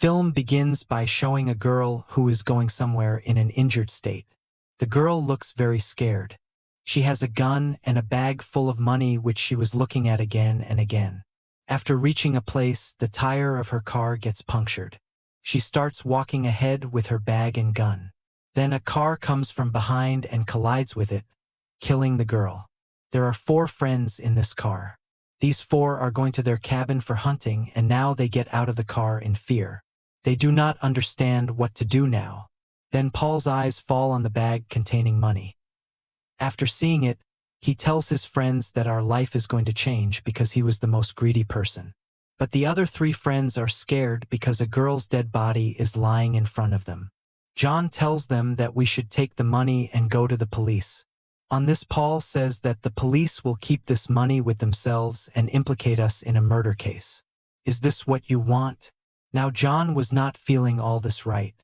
film begins by showing a girl who is going somewhere in an injured state. The girl looks very scared. She has a gun and a bag full of money which she was looking at again and again. After reaching a place, the tire of her car gets punctured. She starts walking ahead with her bag and gun. Then a car comes from behind and collides with it, killing the girl. There are 4 friends in this car. These 4 are going to their cabin for hunting, and now they get out of the car in fear. They do not understand what to do now. Then Paul's eyes fall on the bag containing money. After seeing it, he tells his friends that our life is going to change because he was the most greedy person. But the other 3 friends are scared because a girl's dead body is lying in front of them. John tells them that we should take the money and go to the police. On this, Paul says that the police will keep this money with themselves and implicate us in a murder case. Is this what you want? Now John was not feeling all this right.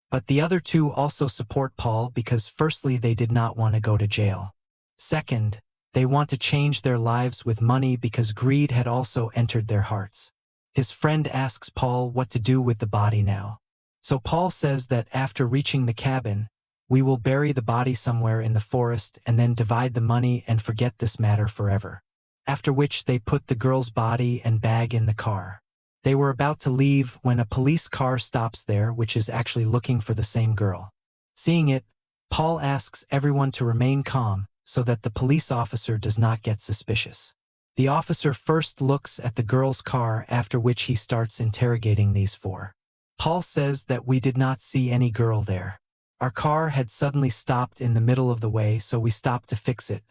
But the other 2 also support Paul because firstly they did not want to go to jail. Second, they want to change their lives with money because greed had also entered their hearts. His friend asks Paul what to do with the body now. So Paul says that after reaching the cabin, we will bury the body somewhere in the forest and then divide the money and forget this matter forever. After which they put the girl's body and bag in the car. They were about to leave when a police car stops there, which is actually looking for the same girl. Seeing it, Paul asks everyone to remain calm so that the police officer does not get suspicious. The officer first looks at the girl's car, after which he starts interrogating these 4. Paul says that we did not see any girl there. Our car had suddenly stopped in the middle of the way, so we stopped to fix it.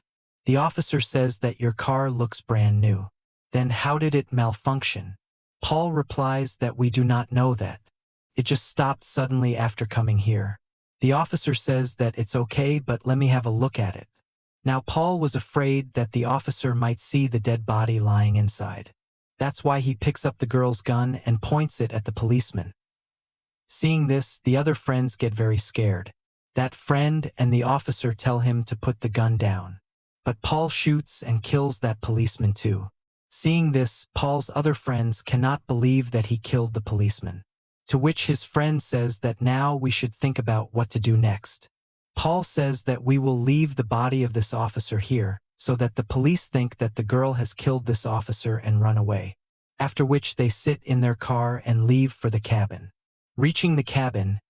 The officer says that your car looks brand new. Then how did it malfunction? Paul replies that we do not know that. It just stopped suddenly after coming here. The officer says that it's okay, but let me have a look at it. Now Paul was afraid that the officer might see the dead body lying inside. That's why he picks up the girl's gun and points it at the policeman. Seeing this, the other friends get very scared. That friend and the officer tell him to put the gun down. But Paul shoots and kills that policeman too. Seeing this, Paul's other friends cannot believe that he killed the policeman. To which his friend says that now we should think about what to do next. Paul says that we will leave the body of this officer here, so that the police think that the girl has killed this officer and run away. After which they sit in their car and leave for the cabin. Reaching the cabin,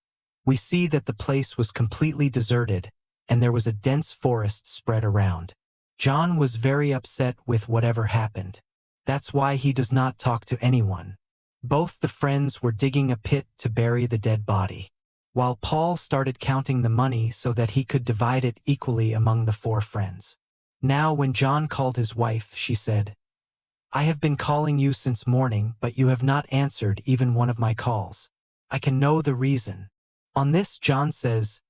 we see that the place was completely deserted, and there was a dense forest spread around. John was very upset with whatever happened. That's why he does not talk to anyone. Both the friends were digging a pit to bury the dead body, while Paul started counting the money so that he could divide it equally among the 4 friends. Now when John called his wife, she said, "I have been calling you since morning, but you have not answered even one of my calls. I can know the reason." On this, John says,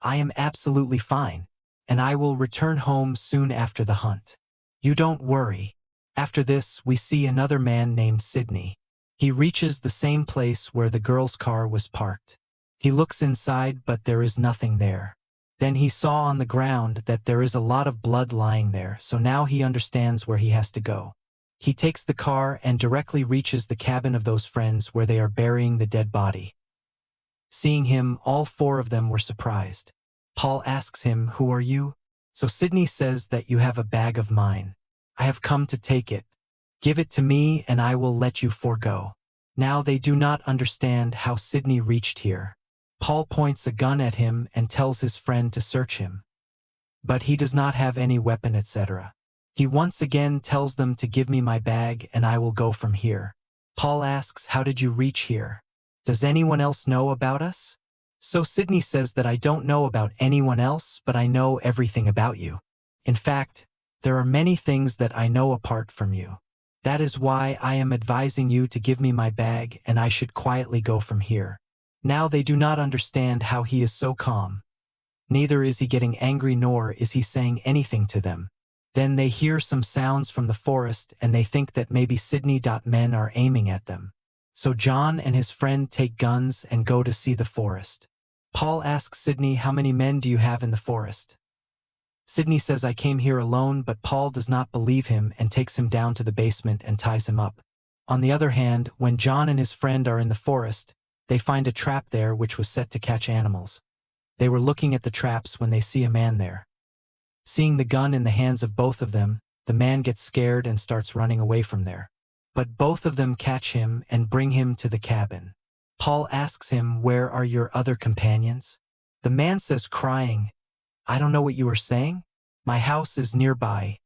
"I am absolutely fine, and I will return home soon after the hunt. You don't worry." After this, we see another man named Sidney. He reaches the same place where the girl's car was parked. He looks inside, but there is nothing there. Then he saw on the ground that there is a lot of blood lying there, so now he understands where he has to go. He takes the car and directly reaches the cabin of those friends where they are burying the dead body. Seeing him, all 4 of them were surprised. Paul asks him, "Who are you?" So Sidney says that you have a bag of mine. I have come to take it. Give it to me and I will let you forego. Now they do not understand how Sidney reached here. Paul points a gun at him and tells his friend to search him. But he does not have any weapon, etc. He once again tells them to give me my bag and I will go from here. Paul asks, "How did you reach here? Does anyone else know about us?" So Sidney says that I don't know about anyone else, but I know everything about you. In fact, there are many things that I know apart from you. That is why I am advising you to give me my bag and I should quietly go from here. Now they do not understand how he is so calm. Neither is he getting angry nor is he saying anything to them. Then they hear some sounds from the forest and they think that maybe Sidney.men are aiming at them. So John and his friend take guns and go to see the forest. Paul asks Sidney, "How many men do you have in the forest?" Sidney says, "I came here alone," but Paul does not believe him and takes him down to the basement and ties him up. On the other hand, when John and his friend are in the forest, They find a trap there which was set to catch animals. They were looking at the traps when they see a man there. Seeing the gun in the hands of both of them, the man gets scared and starts running away from there. But both of them catch him and bring him to the cabin. Paul asks him, "Where are your other companions?" The man says, crying, "I don't know what you are saying. My house is nearby.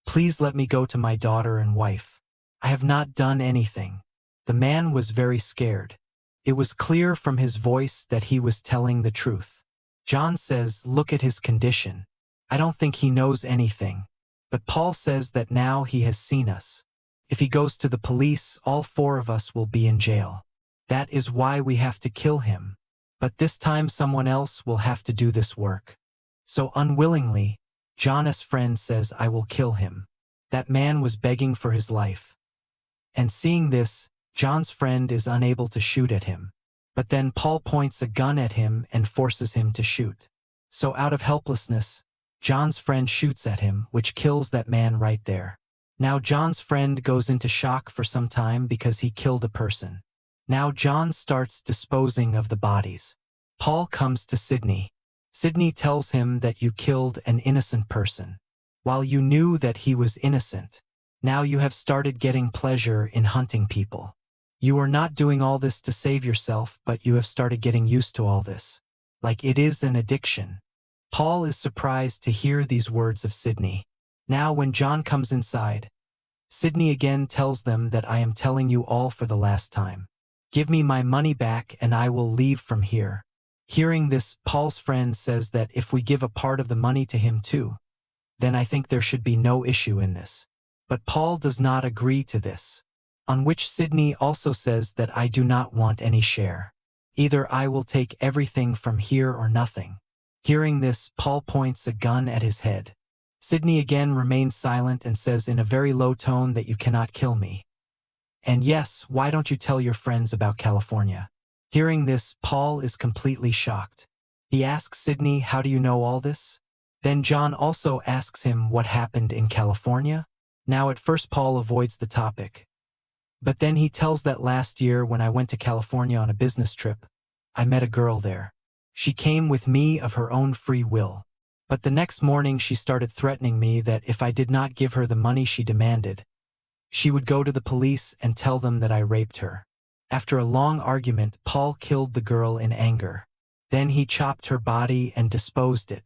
Please let me go to my daughter and wife. I have not done anything." The man was very scared. It was clear from his voice that he was telling the truth. John says, "Look at his condition. I don't think he knows anything." But Paul says that now he has seen us. If he goes to the police, all four of us will be in jail. That is why we have to kill him. But this time someone else will have to do this work. So unwillingly, John's friend says, "I will kill him." That man was begging for his life. And seeing this, John's friend is unable to shoot at him. But then Paul points a gun at him and forces him to shoot. So out of helplessness, John's friend shoots at him, which kills that man right there. Now John's friend goes into shock for some time because he killed a person. Now John starts disposing of the bodies. Paul comes to Sydney. Sydney tells him that you killed an innocent person. While you knew that he was innocent, now you have started getting pleasure in hunting people. You are not doing all this to save yourself, but you have started getting used to all this. Like it is an addiction. Paul is surprised to hear these words of Sydney. Now when John comes inside, Sydney again tells them that I am telling you all for the last time. Give me my money back and I will leave from here. Hearing this, Paul's friend says that if we give a part of the money to him too, then I think there should be no issue in this. But Paul does not agree to this. On which Sydney also says that I do not want any share. Either I will take everything from here or nothing. Hearing this, Paul points a gun at his head. Sydney again remains silent and says in a very low tone that you cannot kill me. And yes, why don't you tell your friends about California? Hearing this, Paul is completely shocked. He asks Sydney, "How do you know all this?" Then John also asks him what happened in California. Now at first Paul avoids the topic. But then he tells that last year when I went to California on a business trip, I met a girl there. She came with me of her own free will. But the next morning she started threatening me that if I did not give her the money she demanded, she would go to the police and tell them that I raped her. After a long argument, Paul killed the girl in anger. Then he chopped her body and disposed it.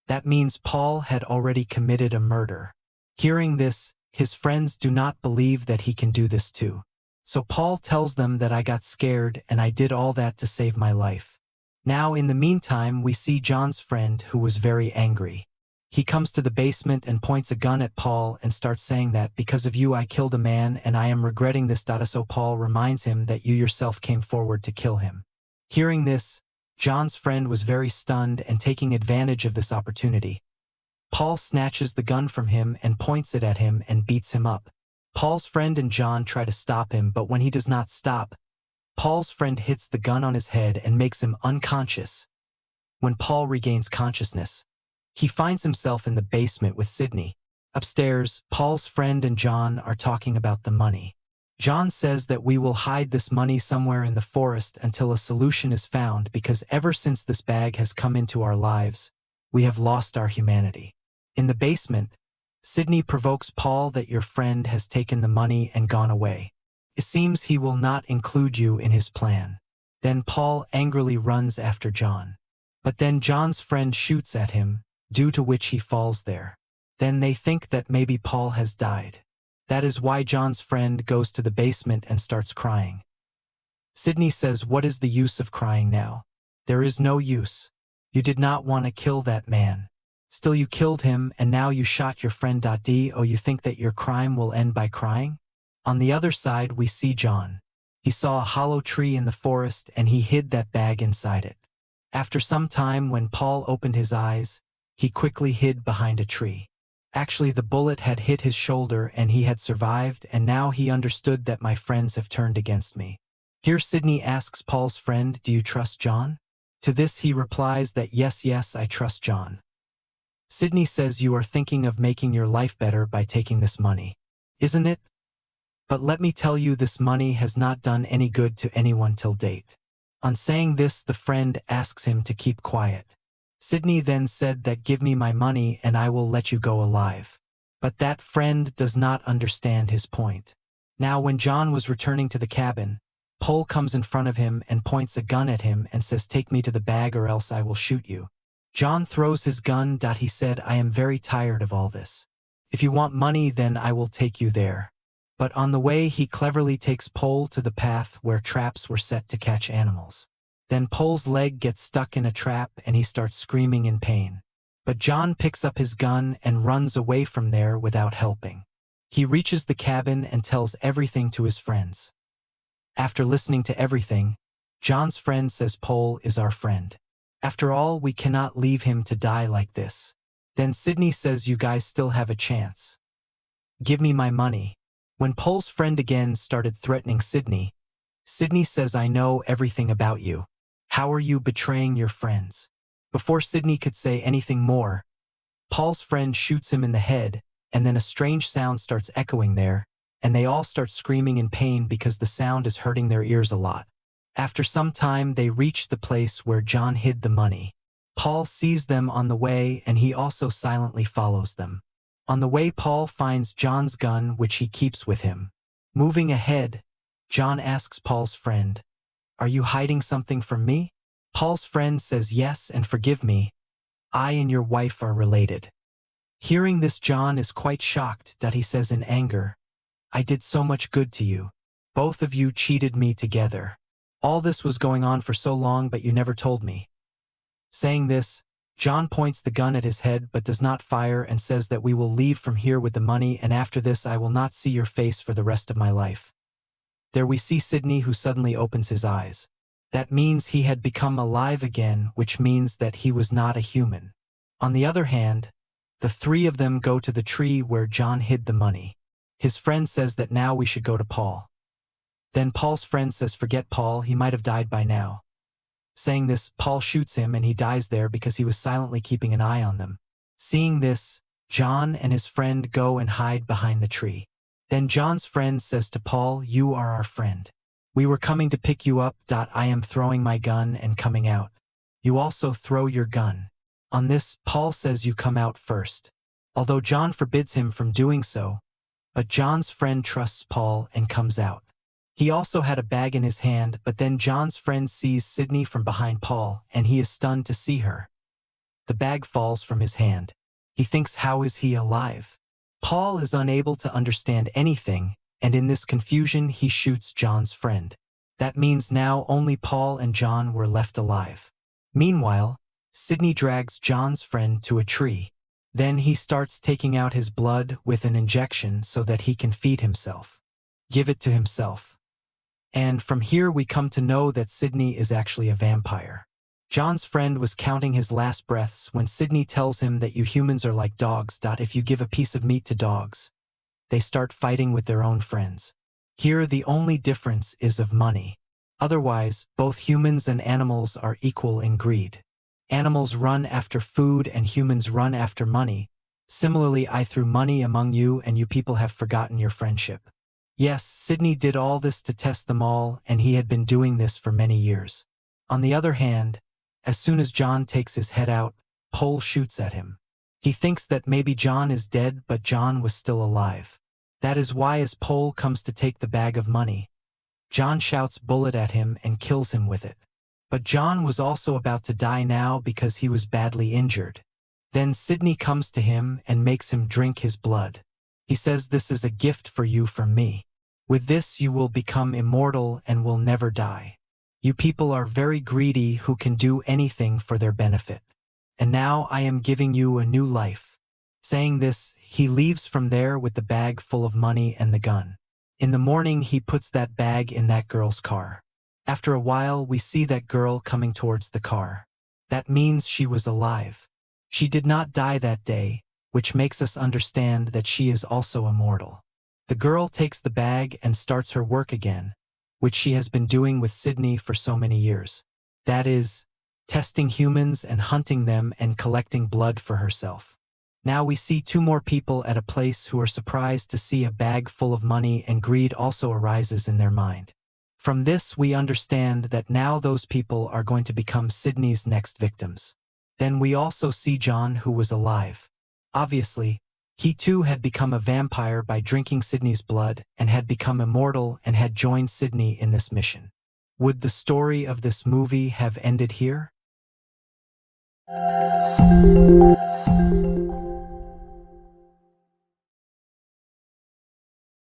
That means Paul had already committed a murder. Hearing this, his friends do not believe that he can do this too. So Paul tells them that I got scared and I did all that to save my life. Now in the meantime, we see John's friend who was very angry. He comes to the basement and points a gun at Paul and starts saying that because of you I killed a man and I am regretting this. So Paul reminds him that you yourself came forward to kill him. Hearing this, John's friend was very stunned and taking advantage of this opportunity. Paul snatches the gun from him and points it at him and beats him up. Paul's friend and John try to stop him, but when he does not stop, Paul's friend hits the gun on his head and makes him unconscious. When Paul regains consciousness, he finds himself in the basement with Sydney. Upstairs, Paul's friend and John are talking about the money. John says that we will hide this money somewhere in the forest until a solution is found because ever since this bag has come into our lives, we have lost our humanity. In the basement, Sydney provokes Paul that your friend has taken the money and gone away. It seems he will not include you in his plan. Then Paul angrily runs after John. But then John's friend shoots at him, due to which he falls there. Then they think that maybe Paul has died. That is why John's friend goes to the basement and starts crying. Sydney says, "What is the use of crying now? There is no use. You did not want to kill that man. Still you killed him and now you shot your friend. Do you think that your crime will end by crying?" On the other side we see John. He saw a hollow tree in the forest and he hid that bag inside it. After some time when Paul opened his eyes, he quickly hid behind a tree. Actually the bullet had hit his shoulder and he had survived, and now he understood that my friends have turned against me. Here Sydney asks Paul's friend, "Do you trust John?" To this he replies that yes, I trust John. Sydney says, "You are thinking of making your life better by taking this money, isn't it? But let me tell you, this money has not done any good to anyone till date. On saying this, the friend asks him to keep quiet. Sidney then said that give me my money and I will let you go alive. But that friend does not understand his point. Now when John was returning to the cabin, Pole comes in front of him and points a gun at him and says, take me to the bag or else I will shoot you. John throws his gun. He said, I am very tired of all this. If you want money, then I will take you there. But on the way he cleverly takes Pole to the path where traps were set to catch animals. Then Pole's leg gets stuck in a trap and he starts screaming in pain. But John picks up his gun and runs away from there without helping. He reaches the cabin and tells everything to his friends. After listening to everything, John's friend says Pole is our friend. After all, we cannot leave him to die like this. Then Sidney says you guys still have a chance. Give me my money. When Pole's friend again started threatening Sidney, Sidney says I know everything about you. How are you betraying your friends? Before Sidney could say anything more, Paul's friend shoots him in the head, and then a strange sound starts echoing there, and they all start screaming in pain because the sound is hurting their ears a lot. After some time they reach the place where John hid the money. Paul sees them on the way and he also silently follows them. On the way Paul finds John's gun which he keeps with him. Moving ahead, John asks Paul's friend, are you hiding something from me? Paul's friend says yes and forgive me. I and your wife are related. Hearing this, John is quite shocked. He says in anger, I did so much good to you. Both of you cheated me together. All this was going on for so long but you never told me. Saying this, John points the gun at his head but does not fire and says that we will leave from here with the money and after this I will not see your face for the rest of my life. There we see Sidney who suddenly opens his eyes. That means he had become alive again, which means that he was not a human. On the other hand, the three of them go to the tree where John hid the money. His friend says that now we should go to Paul. Then Paul's friend says forget Paul, he might have died by now. Saying this, Paul shoots him and he dies there because he was silently keeping an eye on them. Seeing this, John and his friend go and hide behind the tree. Then John's friend says to Paul, you are our friend. We were coming to pick you up. I am throwing my gun and coming out. You also throw your gun. On this, Paul says you come out first. Although John forbids him from doing so, but John's friend trusts Paul and comes out. He also had a bag in his hand, but then John's friend sees Sidney from behind Paul and he is stunned to see her. The bag falls from his hand. He thinks, how is he alive? Paul is unable to understand anything, and in this confusion he shoots John's friend. That means now only Paul and John were left alive. Meanwhile, Sidney drags John's friend to a tree. Then he starts taking out his blood with an injection so that he can feed himself. Give it to himself. And from here we come to know that Sidney is actually a vampire. John's friend was counting his last breaths when Sidney tells him that you humans are like dogs. If you give a piece of meat to dogs, they start fighting with their own friends. Here the only difference is of money. Otherwise, both humans and animals are equal in greed. Animals run after food and humans run after money. Similarly, I threw money among you and you people have forgotten your friendship. Yes, Sidney did all this to test them all and he had been doing this for many years. On the other hand, as soon as John takes his head out, Pole shoots at him. He thinks that maybe John is dead, but John was still alive. That is why as Pole comes to take the bag of money, John shouts bullet at him and kills him with it. But John was also about to die now because he was badly injured. Then Sidney comes to him and makes him drink his blood. He says this is a gift for you from me. With this you will become immortal and will never die. You people are very greedy who can do anything for their benefit. And now I am giving you a new life. Saying this, he leaves from there with the bag full of money and the gun. In the morning he puts that bag in that girl's car. After a while we see that girl coming towards the car. That means she was alive. She did not die that day, which makes us understand that she is also immortal. The girl takes the bag and starts her work again, which she has been doing with Sidney for so many years. That is, testing humans and hunting them and collecting blood for herself. Now we see two more people at a place who are surprised to see a bag full of money and greed also arises in their mind. From this, we understand that now those people are going to become Sydney's next victims. Then we also see John, who was alive. Obviously, he too had become a vampire by drinking Sydney's blood and had become immortal and had joined Sydney in this mission. Would the story of this movie have ended here?